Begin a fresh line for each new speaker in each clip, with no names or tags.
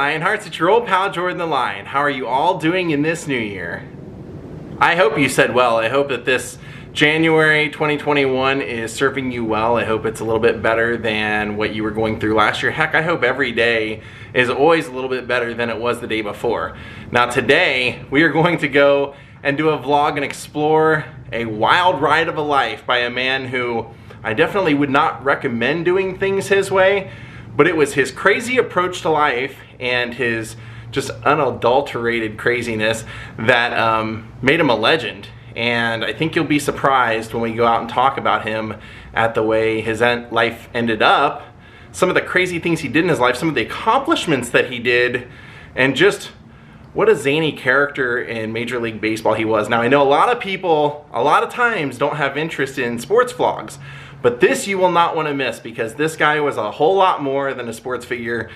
Lionhearts, it's your old pal Jordan the Lion. How are you all doing in this new year? I hope you said well. I hope that this January 2021 is serving you well. I hope it's a little bit better than what you were going through last year. Heck, I hope every day is always a little bit better than it was the day before. Now today, we are going to go and do a vlog and explore a wild ride of a life by a man who I definitely would not recommend doing things his way, but it was his crazy approach to life and his just unadulterated craziness that made him a legend. And I think you'll be surprised when we go out and talk about him at the way his life ended up, some of the crazy things he did in his life, some of the accomplishments that he did, and just what a zany character in Major League Baseball he was. Now I know a lot of people, a lot of times, don't have interest in sports vlogs, but this you will not want to miss because this guy was a whole lot more than a sports figure.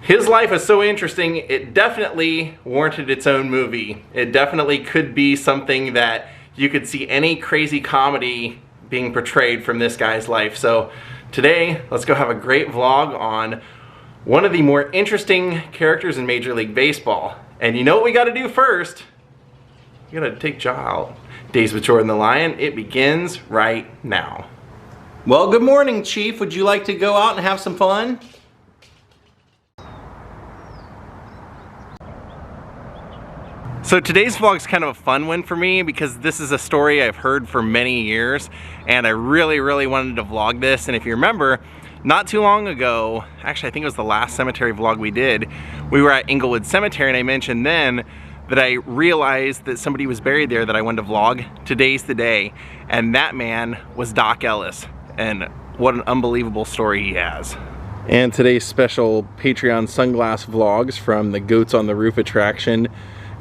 His life is so interesting, it definitely warranted its own movie. It definitely could be something that you could see any crazy comedy being portrayed from this guy's life. So today, let's go have a great vlog on one of the more interesting characters in Major League Baseball. And you know what we gotta do first? We gotta take Jaw out. Daze with Jordan the Lion, it begins right now. Well, good morning, Chief. Would you like to go out and have some fun? So today's vlog is kind of a fun one for me because this is a story I've heard for many years and I really wanted to vlog this. And if you remember, not too long ago, actually I think it was the last cemetery vlog we did, we were at Inglewood Cemetery and I mentioned then that I realized that somebody was buried there that I wanted to vlog. Today's the day, and that man was Doc Ellis, and what an unbelievable story he has. And today's special Patreon sunglass vlogs from the Goats on the Roof attraction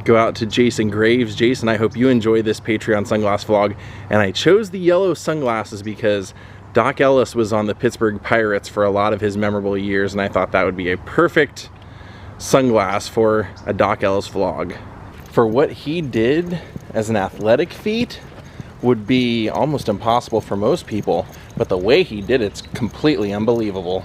go out to Jason Graves. Jason, I hope you enjoy this Patreon sunglass vlog. And I chose the yellow sunglasses because Doc Ellis was on the Pittsburgh Pirates for a lot of his memorable years, and I thought that would be a perfect sunglass for a Doc Ellis vlog. For what he did as an athletic feat would be almost impossible for most people, but the way he did it's completely unbelievable.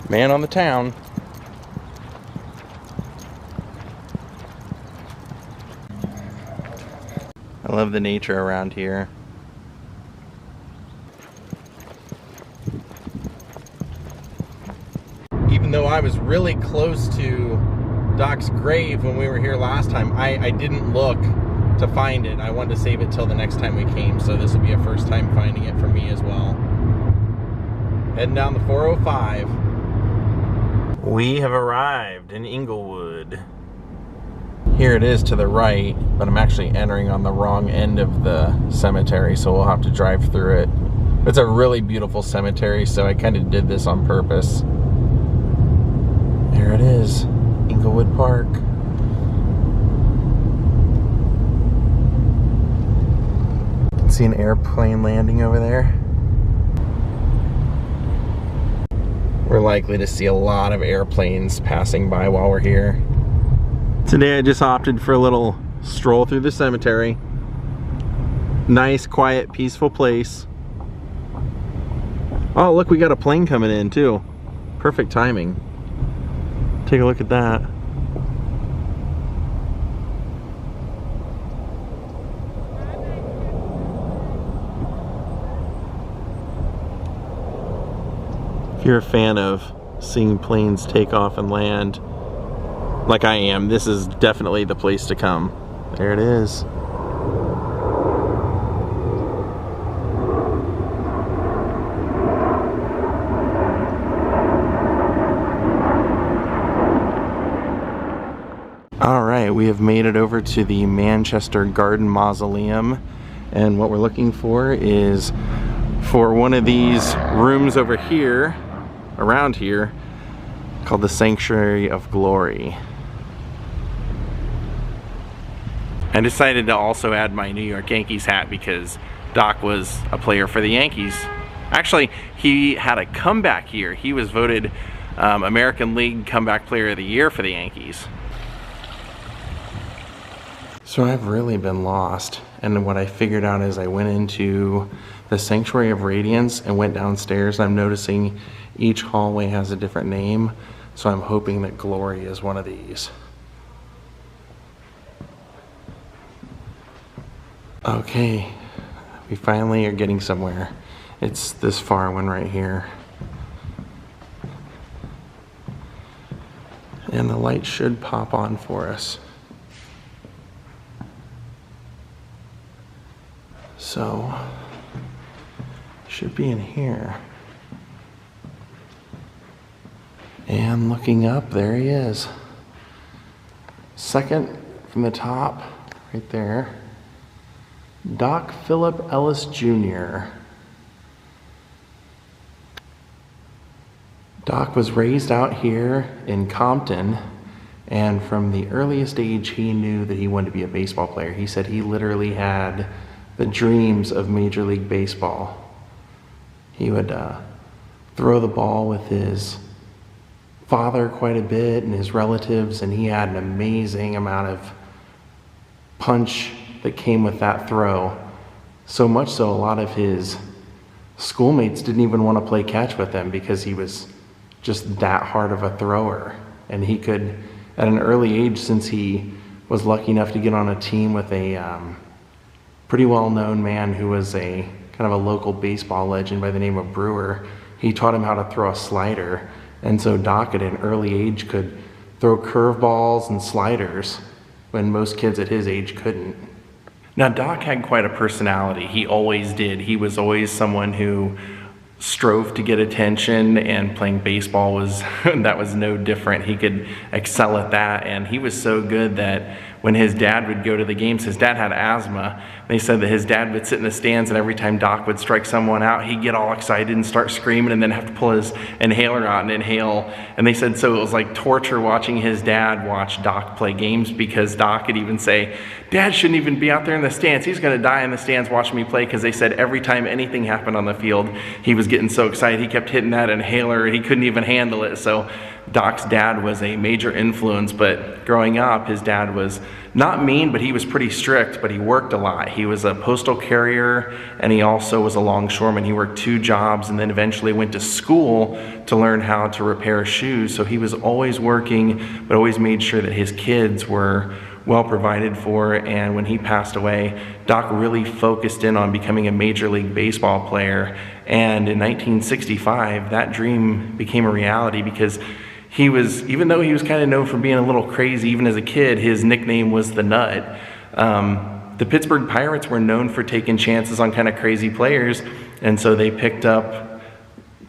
Man on the town. I love the nature around here. Even though I was really close to Doc's grave when we were here last time, I didn't look to find it. I wanted to save it till the next time we came, so this will be a first time finding it for me as well. Heading down the 405. We have arrived in Inglewood. Here it is to the right, but I'm actually entering on the wrong end of the cemetery, so we'll have to drive through it. It's a really beautiful cemetery, so I kind of did this on purpose. There it is, Inglewood Park. See an airplane landing over there? We're likely to see a lot of airplanes passing by while we're here. Today I just opted for a little stroll through the cemetery. Nice, quiet, peaceful place. Oh, look, we got a plane coming in too. Perfect timing. Take a look at that. If you're a fan of seeing planes take off and land, like I am, this is definitely the place to come. There it is. All right, we have made it over to the Manchester Garden Mausoleum, and what we're looking for is for one of these rooms over here, around here, called the Sanctuary of Glory. I decided to also add my New York Yankees hat because Doc was a player for the Yankees. Actually, he had a comeback year. He was voted American League Comeback Player of the Year for the Yankees. So I've really been lost, and what I figured out is I went into the Sanctuary of Radiance and went downstairs. I'm noticing each hallway has a different name, so I'm hoping that Glory is one of these. Okay, we finally are getting somewhere. It's this far one right here. And the light should pop on for us. So, should be in here. And looking up, there he is. Second from the top, right there. Doc Philip Ellis Jr. Doc was raised out here in Compton, and from the earliest age he knew that he wanted to be a baseball player. He said he literally had the dreams of Major League Baseball. He would throw the ball with his father quite a bit and his relatives, and he had an amazing amount of punch that came with that throw. So much so a lot of his schoolmates didn't even want to play catch with him because he was just that hard of a thrower. And he could, at an early age, since he was lucky enough to get on a team with a pretty well-known man who was a kind of a local baseball legend by the name of Brewer, he taught him how to throw a slider. And so Doc at an early age could throw curveballs and sliders when most kids at his age couldn't. Now Doc had quite a personality. He always did. He was always someone who strove to get attention, and playing baseball was that was no different. He could excel at that, and he was so good that when his dad would go to the games, his dad had asthma. They said that his dad would sit in the stands, and every time Doc would strike someone out, he'd get all excited and start screaming and then have to pull his inhaler out and inhale. And they said so it was like torture watching his dad watch Doc play games, because Doc would even say, "Dad shouldn't even be out there in the stands. He's gonna die in the stands watching me play," because they said every time anything happened on the field, he was getting so excited. He kept hitting that inhaler, he couldn't even handle it. So Doc's dad was a major influence, but growing up, his dad was not mean, but he was pretty strict, but he worked a lot. He was a postal carrier, and he also was a longshoreman. He worked 2 jobs and then eventually went to school to learn how to repair shoes. So he was always working, but always made sure that his kids were well provided for. And when he passed away, Doc really focused in on becoming a Major League Baseball player. And in 1965, that dream became a reality, because he was, even though he was kind of known for being a little crazy, even as a kid, his nickname was the Nut. The Pittsburgh Pirates were known for taking chances on kind of crazy players, and so they picked up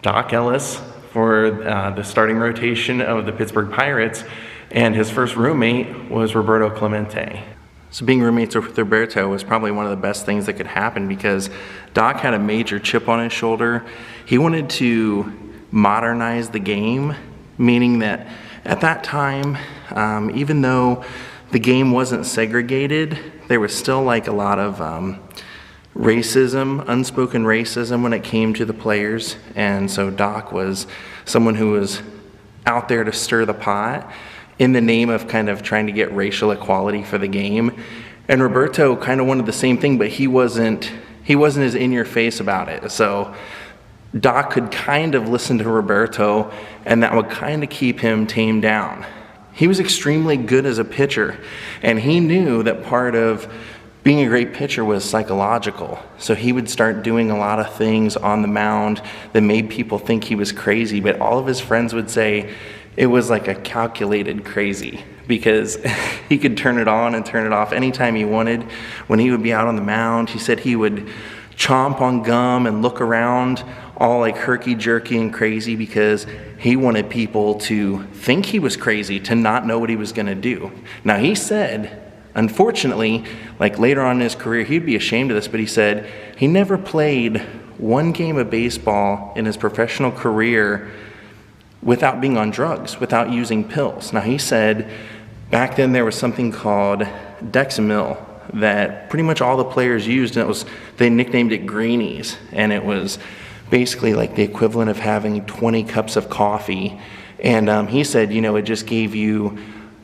Doc Ellis for the starting rotation of the Pittsburgh Pirates, and his first roommate was Roberto Clemente. So being roommates with Roberto was probably one of the best things that could happen, because Doc had a major chip on his shoulder. He wanted to modernize the game, meaning that at that time, even though the game wasn't segregated, there was still like a lot of racism, unspoken racism when it came to the players. And so Doc was someone who was out there to stir the pot in the name of kind of trying to get racial equality for the game. And Roberto kind of wanted the same thing, but he wasn't as in your face about it. So Doc could kind of listen to Roberto, and that would kind of keep him tamed down. He was extremely good as a pitcher, and he knew that part of being a great pitcher was psychological. So he would start doing a lot of things on the mound that made people think he was crazy, but all of his friends would say it was like a calculated crazy, because he could turn it on and turn it off anytime he wanted. When he would be out on the mound, he said he would chomp on gum and look around all like herky-jerky and crazy, because he wanted people to think he was crazy, to not know what he was going to do. Now he said, unfortunately, like later on in his career, he'd be ashamed of this, but he said he never played one game of baseball in his professional career without being on drugs, without using pills. Now he said back then there was something called Dexamyl that pretty much all the players used, and they nicknamed it greenies, and it was basically like the equivalent of having 20 cups of coffee. And he said, it just gave you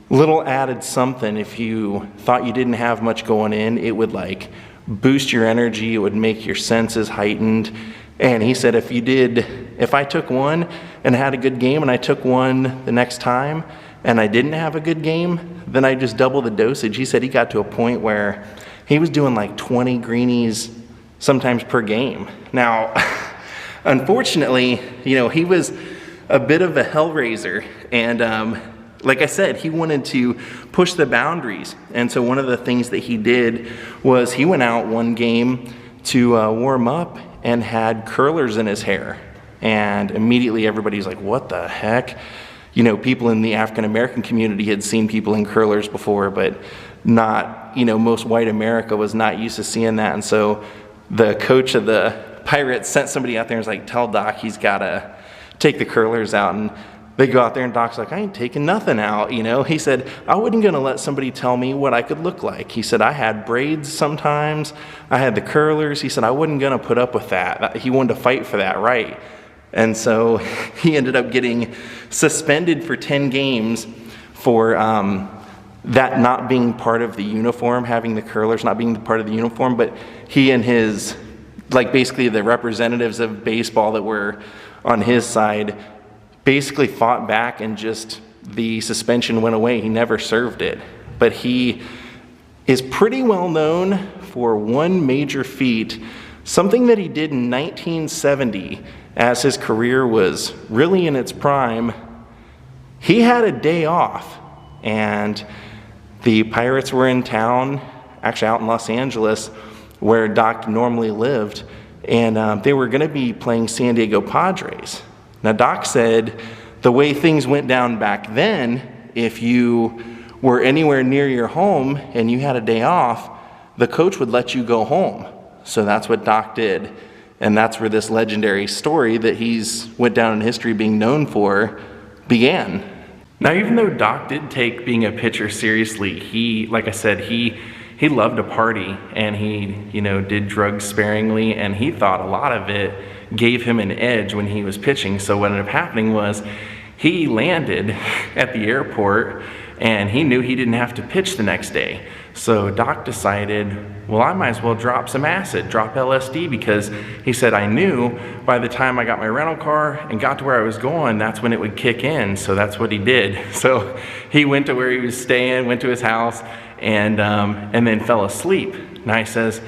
little added something. If you thought you didn't have much going in, it would like boost your energy, it would make your senses heightened. And he said if I took one and had a good game and I took one the next time and I didn't have a good game, then I just double the dosage. He said he got to a point where he was doing like 20 greenies sometimes per game. Now, unfortunately, he was a bit of a hellraiser, and like I said, he wanted to push the boundaries. And so one of the things that he did was he went out one game to warm up and had curlers in his hair. And immediately everybody's like, what the heck? People in the African American community had seen people in curlers before, but not, most white America was not used to seeing that. And so the coach of the Pirates sent somebody out there and was like, tell Doc he's got to take the curlers out. And they go out there and Doc's like, I ain't taking nothing out, He said, I wasn't going to let somebody tell me what I could look like. He said, I had braids sometimes. I had the curlers. He said, I wasn't going to put up with that. He wanted to fight for that right. And so he ended up getting suspended for 10 games for that not being part of the uniform, having the curlers not being part of the uniform. But he and his, basically the representatives of baseball that were on his side basically fought back, and just the suspension went away. He never served it. But he is pretty well known for one major feat, something that he did in 1970 as his career was really in its prime. He had a day off, and the Pirates were in town, actually out in Los Angeles, where Doc normally lived, and they were going to be playing San Diego Padres. Now, Doc said the way things went down back then, if you were anywhere near your home and you had a day off, the coach would let you go home. So that's what Doc did. And that's where this legendary story that he's went down in history being known for began. Now, even though Doc did take being a pitcher seriously, he, like I said, he loved to party, and he, did drugs sparingly, and he thought a lot of it gave him an edge when he was pitching. So what ended up happening was he landed at the airport and he knew he didn't have to pitch the next day. So Doc decided, well, I might as well drop some acid, drop LSD, because he said, I knew by the time I got my rental car and got to where I was going, that's when it would kick in. So that's what he did. So he went to where he was staying, went to his house, and then fell asleep. Now he says,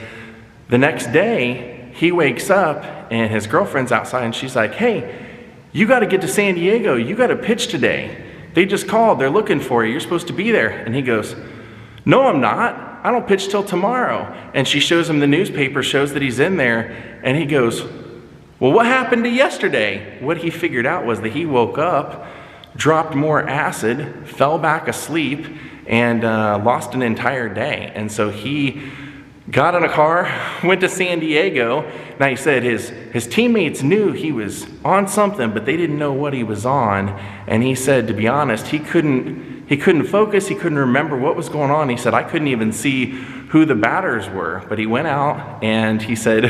the next day, he wakes up and his girlfriend's outside and she's like, hey, you got to get to San Diego. You got to pitch today. They just called. They're looking for you. You're supposed to be there. And he goes, no, I'm not. I don't pitch till tomorrow. And she shows him the newspaper, shows that he's in there. And he goes, well, what happened to yesterday? What he figured out was that he woke up, dropped more acid, fell back asleep, and lost an entire day. And so he got in a car, went to San Diego. Now he said his teammates knew he was on something, but they didn't know what he was on. And he said, to be honest, he couldn't focus, he couldn't remember what was going on. He said, I couldn't even see who the batters were. But he went out and he said,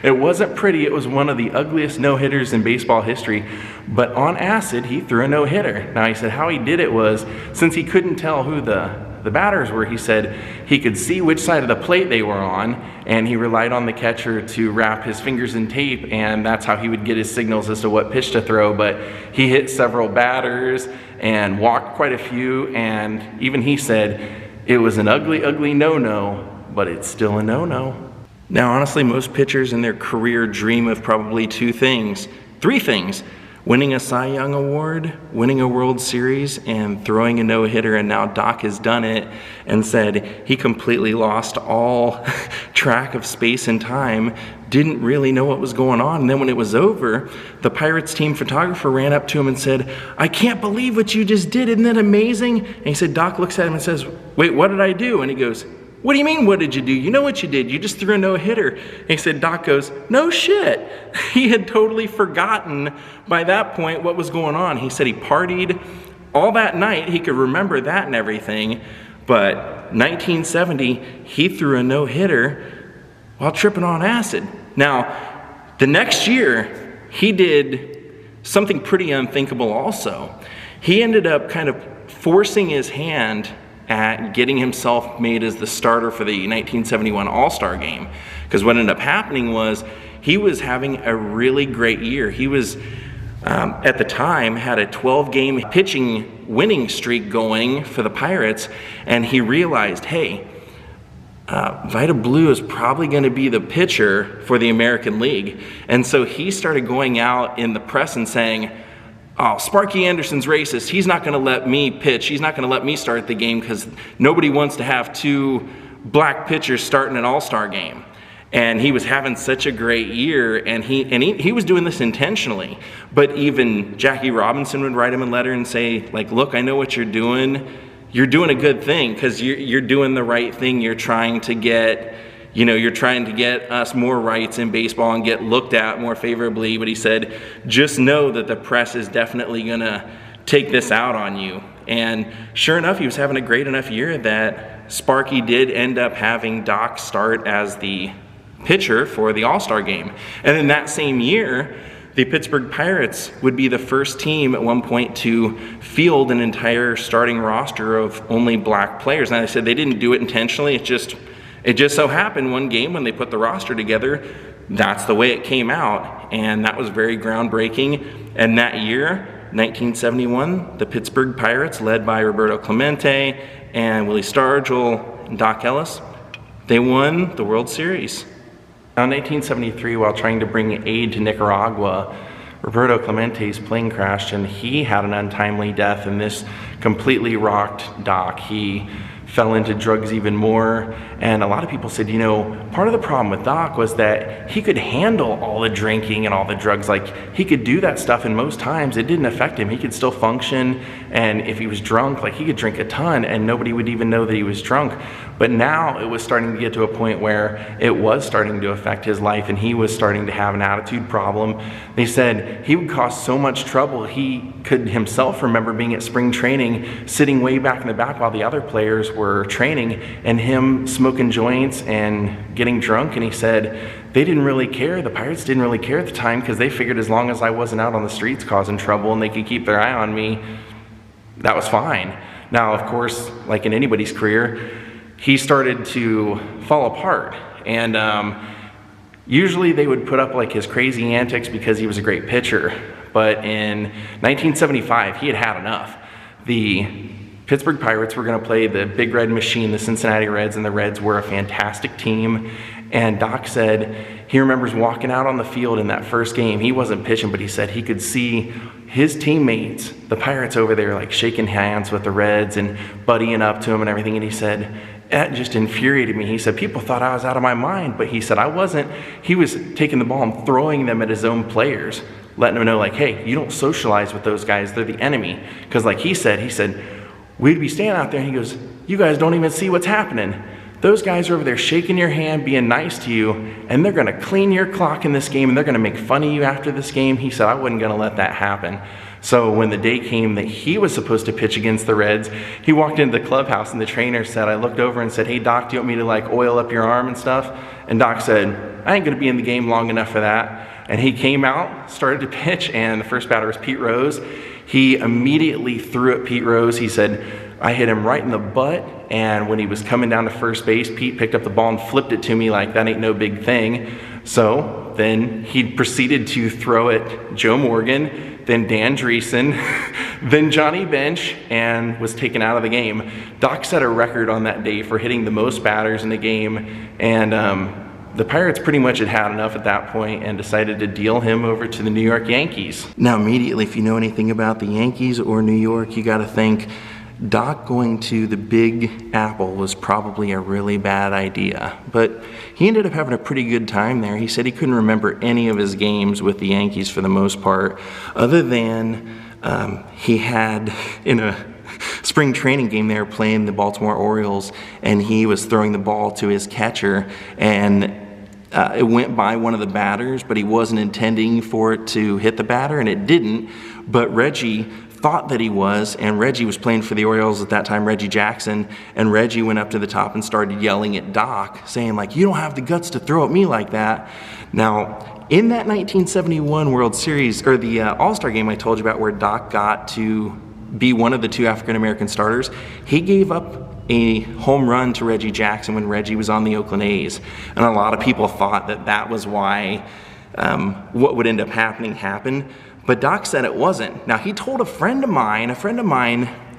it wasn't pretty. It was one of the ugliest no-hitters in baseball history. But on acid, he threw a no-hitter. Now he said how he did it was, since he couldn't tell who the batters were, he said he could see which side of the plate they were on, and he relied on the catcher to wrap his fingers in tape, and that's how he would get his signals as to what pitch to throw. But he hit several batters and walked quite a few, and even he said it was an ugly, ugly no-no, but it's still a no-no. Now, honestly, most pitchers in their career dream of probably three things: winning a Cy Young Award, winning a World Series, and throwing a no-hitter. And now Doc has done it and said he completely lost all track of space and time, didn't really know what was going on. And then when it was over, the Pirates team photographer ran up to him and said, I can't believe what you just did. Isn't that amazing? And he said, Doc looks at him and says, wait, what did I do? And he goes, what do you mean, what did you do? You know what you did. You just threw a no-hitter. And he said, Doc goes, no shit. He had totally forgotten by that point what was going on. He said he partied all that night. He could remember that and everything. But 1970, he threw a no-hitter while tripping on acid. Now, the next year, he did something pretty unthinkable also. He ended up kind of forcing his hand at getting himself made as the starter for the 1971 All-Star game. Because what ended up happening was he was having a really great year. He was, at the time, had a 12-game pitching winning streak going for the Pirates, and he realized, hey, Vida Blue is probably going to be the pitcher for the American League. And so he started going out in the press and saying, oh, Sparky Anderson's racist. He's not going to let me pitch. He's not going to let me start the game because nobody wants to have two black pitchers starting an all-star game. And he was having such a great year, and he was doing this intentionally. But even Jackie Robinson would write him a letter and say, like, look, I know what you're doing. You're doing a good thing because you're doing the right thing. You're trying to get, you're trying to get us more rights in baseball and get looked at more favorably. But he said, just know that the press is definitely gonna take this out on you. And sure enough, he was having a great enough year that Sparky did end up having Doc start as the pitcher for the All-Star game. And in that same year, the Pittsburgh Pirates would be the first team at one point to field an entire starting roster of only black players. And I said they didn't do it intentionally. It just so happened one game when they put the roster together, that's the way it came out. And that was very groundbreaking. And that year, 1971, the Pittsburgh Pirates, led by Roberto Clemente and Willie Stargell and Doc Ellis, they won the World Series. Now, in 1973, while trying to bring aid to Nicaragua, Roberto Clemente's plane crashed and he had an untimely death, and this completely rocked Doc. He fell into drugs even more, and a lot of people said, part of the problem with Doc was that he could handle all the drinking and all the drugs. Like, he could do that stuff, and most times it didn't affect him. He could still function, and if he was drunk, like, he could drink a ton and nobody would even know that he was drunk. But now it was starting to get to a point where it was starting to affect his life, and he was starting to have an attitude problem. They said he would cause so much trouble. He could himself remember being at spring training, sitting way back in the back while the other players were training, and him smoking joints and getting drunk. And he said they didn't really care. The Pirates didn't really care at the time because they figured as long as I wasn't out on the streets causing trouble and they could keep their eye on me, that was fine. Now, of course, like in anybody's career, he started to fall apart, and usually they would put up like his crazy antics because he was a great pitcher. But in 1975, he had had enough. The Pittsburgh Pirates were going to play the Big Red Machine, the Cincinnati Reds, and the Reds were a fantastic team. And Doc said he remembers walking out on the field in that first game. He wasn't pitching, but he said he could see his teammates, the Pirates over there, like shaking hands with the Reds and buddying up to him and everything. And he said, that just infuriated me. He said, people thought I was out of my mind, but he said, I wasn't. He was taking the ball and throwing them at his own players, letting them know, like, hey, you don't socialize with those guys. They're the enemy. Because like he said, we'd be standing out there and he goes, you guys don't even see what's happening. Those guys are over there shaking your hand, being nice to you, and they're gonna clean your clock in this game, and they're gonna make fun of you after this game. He said, I wasn't gonna let that happen. So when the day came that he was supposed to pitch against the Reds, he walked into the clubhouse and the trainer said, I looked over and said, hey Doc, do you want me to like oil up your arm and stuff? And Doc said, I ain't gonna be in the game long enough for that. And he came out, started to pitch, and the first batter was Pete Rose. He immediately threw at Pete Rose. He said, I hit him right in the butt, and when he was coming down to first base, Pete picked up the ball and flipped it to me like that ain't no big thing. So then he proceeded to throw at Joe Morgan, then Dan Dreesen, then Johnny Bench, and was taken out of the game. Doc set a record on that day for hitting the most batters in the game, and the Pirates pretty much had enough at that point and decided to deal him over to the New York Yankees. Now immediately, if you know anything about the Yankees or New York, you gotta think Doc going to the Big Apple was probably a really bad idea, but he ended up having a pretty good time there. He said he couldn't remember any of his games with the Yankees for the most part, other than he had in a spring training game they were playing the Baltimore Orioles, and he was throwing the ball to his catcher, and it went by one of the batters, but he wasn't intending for it to hit the batter, and it didn't. But Reggie thought that he was, and Reggie was playing for the Orioles at that time, Reggie Jackson, and Reggie went up to the top and started yelling at Doc, saying like, you don't have the guts to throw at me like that. Now, in that 1971 World Series, or the All-Star game I told you about where Doc got to be one of the two African-American starters, he gave up a home run to Reggie Jackson when Reggie was on the Oakland A's. And a lot of people thought that that was why what would end up happened. But Doc said it wasn't. Now, he told a friend of mine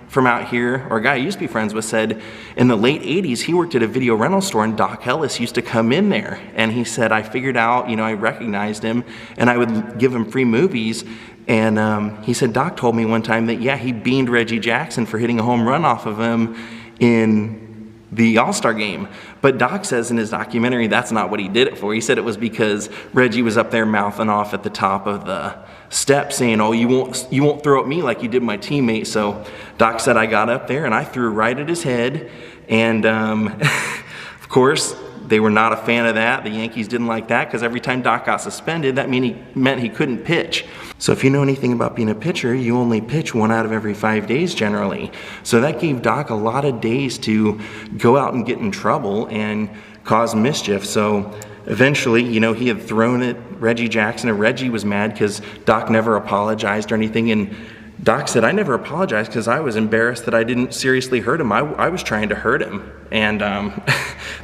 from out here, or a guy I used to be friends with, said in the late 80s, he worked at a video rental store and Doc Ellis used to come in there. And he said, I figured out, I recognized him and I would give him free movies. And he said, Doc told me one time that, yeah, he beamed Reggie Jackson for hitting a home run off of him in the All-Star game. But Doc says in his documentary that's not what he did it for. He said it was because Reggie was up there mouthing off at the top of the step saying, oh, you won't throw at me like you did my teammate. So Doc said I got up there and I threw right at his head. And of course, they were not a fan of that. The Yankees didn't like that because every time Doc got suspended, that meant he couldn't pitch. So if you know anything about being a pitcher, you only pitch 1 out of every 5 days generally. So that gave Doc a lot of days to go out and get in trouble and cause mischief. So eventually, he had thrown at Reggie Jackson, and Reggie was mad because Doc never apologized or anything. And Doc said, I never apologized because I was embarrassed that I didn't seriously hurt him. I was trying to hurt him. And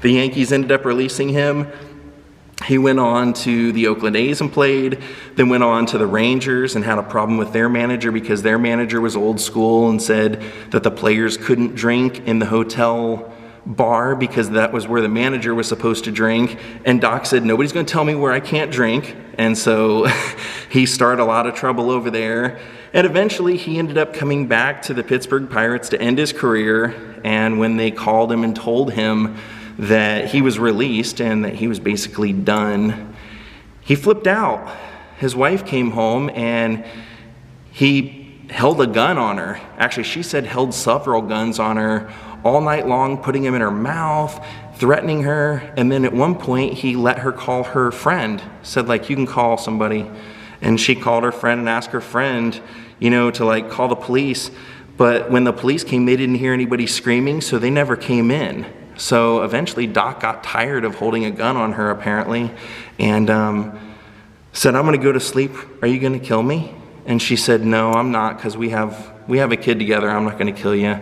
the Yankees ended up releasing him. He went on to the Oakland A's and played, then went on to the Rangers and had a problem with their manager because their manager was old school and said that the players couldn't drink in the hotel bar because that was where the manager was supposed to drink. And Doc said, nobody's going to tell me where I can't drink. And so he started a lot of trouble over there. And eventually he ended up coming back to the Pittsburgh Pirates to end his career. And when they called him and told him that he was released and that he was basically done, he flipped out. His wife came home and he held a gun on her. Actually, she said held several guns on her all night long, putting them in her mouth, threatening her. And then at one point he let her call her friend, said like, you can call somebody. And she called her friend and asked her friend, to like call the police. But when the police came, they didn't hear anybody screaming, so they never came in. So eventually Doc got tired of holding a gun on her apparently and said, I'm gonna go to sleep. Are you gonna kill me? And she said, no, I'm not, because we have a kid together. I'm not gonna kill you.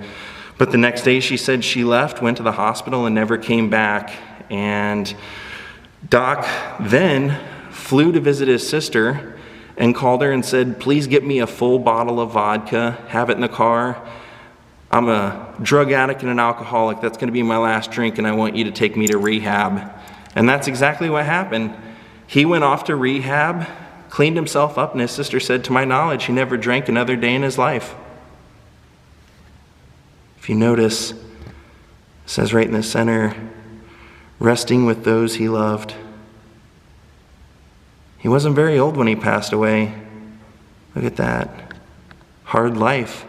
But the next day she said she left, went to the hospital and never came back. And Doc then flew to visit his sister and called her and said, please get me a full bottle of vodka, have it in the car. I'm a drug addict and an alcoholic. That's going to be my last drink, and I want you to take me to rehab. And that's exactly what happened. He went off to rehab, cleaned himself up, and his sister said, to my knowledge, he never drank another day in his life. If you notice, it says right in the center, resting with those he loved. He wasn't very old when he passed away. Look at that. Hard life.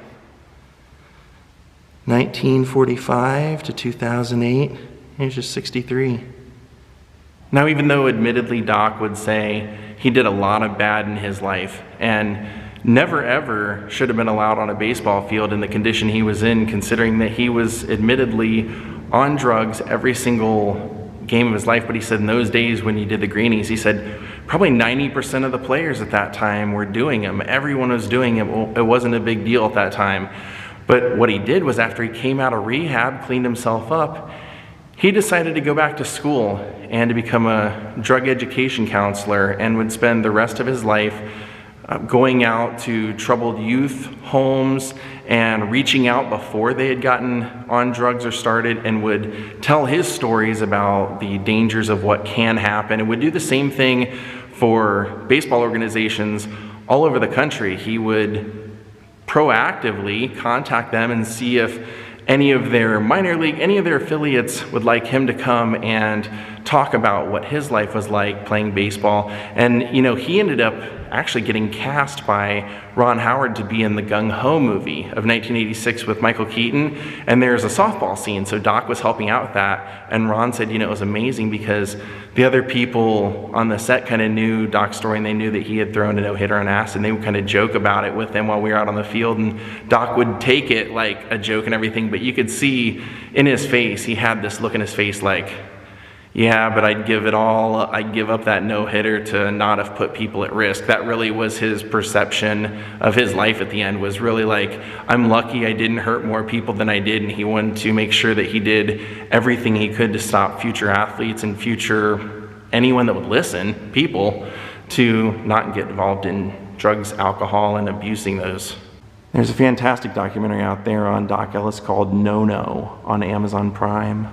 1945 to 2008, he was just 63. Now, even though admittedly Doc would say he did a lot of bad in his life and never ever should have been allowed on a baseball field in the condition he was in, considering that he was admittedly on drugs every single game of his life, but he said in those days when he did the greenies, he said probably 90% of the players at that time were doing them. Everyone was doing it. It wasn't a big deal at that time. But what he did was after he came out of rehab, cleaned himself up, he decided to go back to school and to become a drug education counselor and would spend the rest of his life going out to troubled youth homes and reaching out before they had gotten on drugs or started, and would tell his stories about the dangers of what can happen, and would do the same thing for baseball organizations all over the country. He would proactively contact them and see if any of their minor league, any of their affiliates would like him to come and talk about what his life was like playing baseball. And he ended up actually getting cast by Ron Howard to be in the Gung Ho movie of 1986 with Michael Keaton, and there's a softball scene, so Doc was helping out with that, and Ron said, it was amazing because the other people on the set kind of knew Doc's story, and they knew that he had thrown a no-hitter on acid, and they would kind of joke about it with him while we were out on the field, and Doc would take it like a joke and everything, but you could see in his face, he had this look in his face like, Yeah, but I'd give up that no-hitter to not have put people at risk. That really was his perception of his life at the end, was really like, I'm lucky I didn't hurt more people than I did, and he wanted to make sure that he did everything he could to stop future athletes and future anyone that would listen, people, to not get involved in drugs, alcohol, and abusing those. There's a fantastic documentary out there on Doc Ellis called No No on Amazon Prime.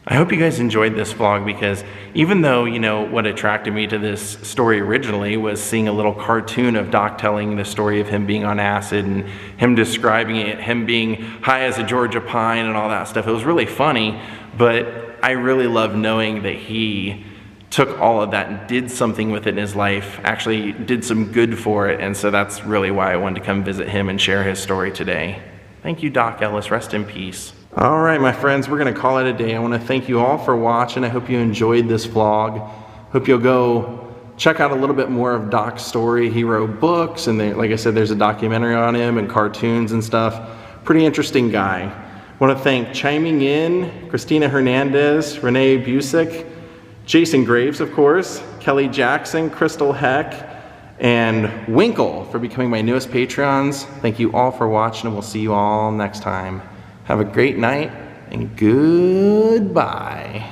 I hope you guys enjoyed this vlog, because even though, you know, what attracted me to this story originally was seeing a little cartoon of Doc telling the story of him being on acid and him describing it, him being high as a Georgia pine and all that stuff. It was really funny, but I really love knowing that he took all of that and did something with it in his life, actually did some good for it, and so that's really why I wanted to come visit him and share his story today. Thank you, Doc Ellis. Rest in peace. All right, my friends, we're gonna call it a day. I wanna thank you all for watching. I hope you enjoyed this vlog. Hope you'll go check out a little bit more of Doc's story. He wrote books, and like I said, there's a documentary on him and cartoons and stuff. Pretty interesting guy. I wanna thank Chiming In, Christina Hernandez, Renee Busick, Jason Graves, of course, Kelly Jackson, Crystal Heck, and Winkle for becoming my newest Patreons. Thank you all for watching, and we'll see you all next time. Have a great night, and goodbye.